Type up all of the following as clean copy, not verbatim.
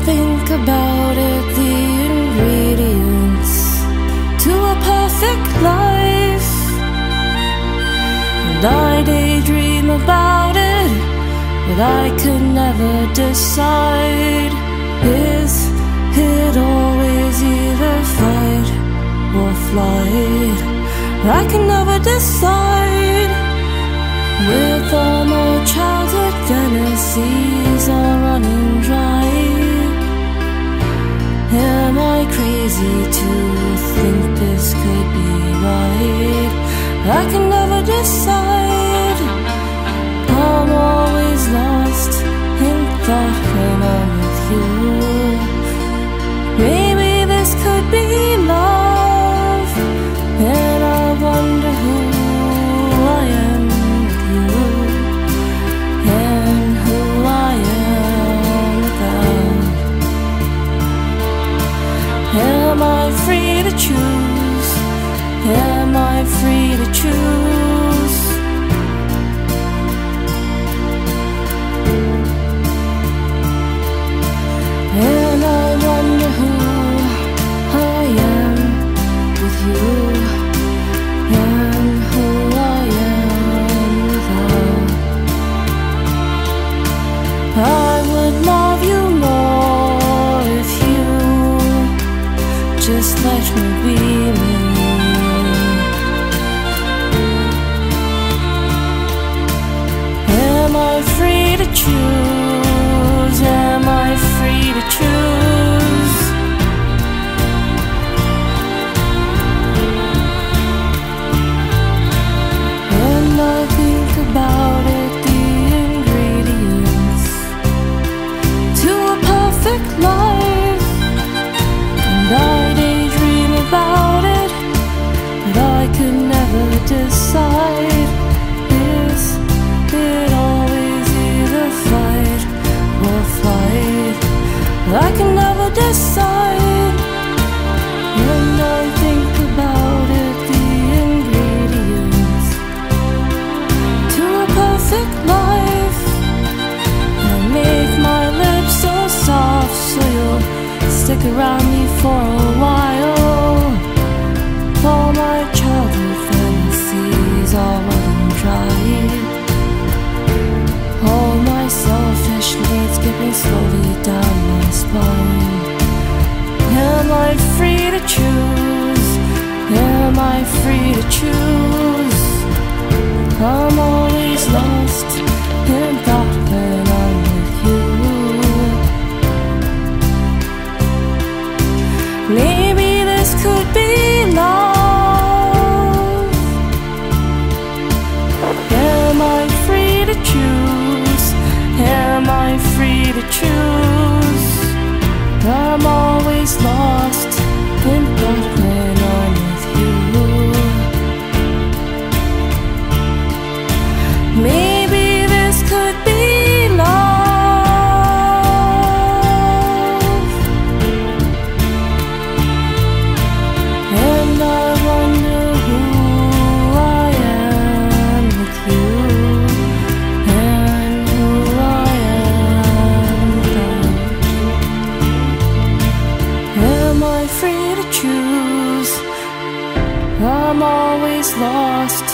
think about it, the ingredients to a perfect life, and I daydream about it, but I could never decide. Is it always either fight or flight? I can never decide. With all my childhood fantasies all running dry, am I crazy to think this could be right? I can never decide. I'm always lost in thought when I'm with you. Maybe this could be love, and I wonder who I am with you, and who I am without. Am I free to choose? Am I free to choose? And I wonder who I am with you, and who I am without. I would love you more if you just let me be me. Am I free to choose? Am I free to choose? And I think about it, the ingredients to a perfect life, and I daydream about it, but I could never decide. Is it always either fight or flight? I can never decide. And I think about it, the ingredients to a perfect life. I make my lips so soft so you'll stick around me for a while. All my childhood fantasies all running dry. All my selfish needs skipping slowly down my spine. Am I free to choose? Am I free to choose? I'm always lost in thought when I'm with you. Maybe this could be love. Am I free to choose? Am I free to choose? I'm always lost in thought when I'm with you. Maybe this could be love. And I wonder who I am with you, and who I am without. Am I free to choose? I'm always lost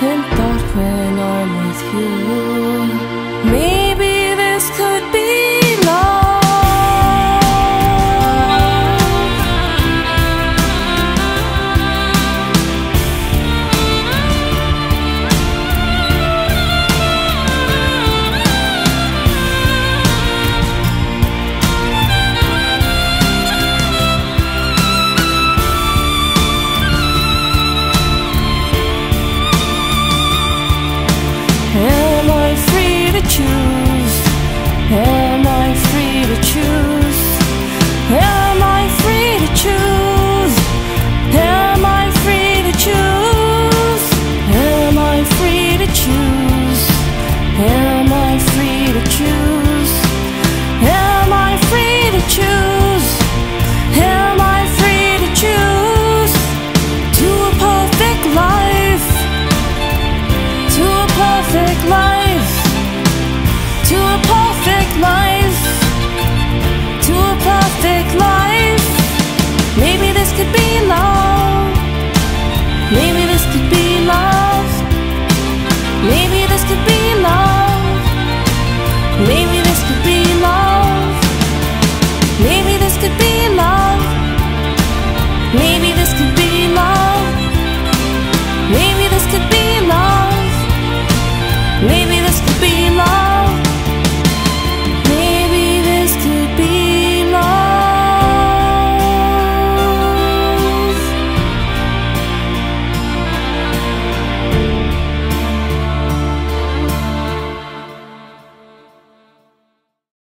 in thought when I'm with you. Maybe this could be love. Am I free to choose? Am I free to choose? Am I free to choose? Am I free to choose? Am I free to choose?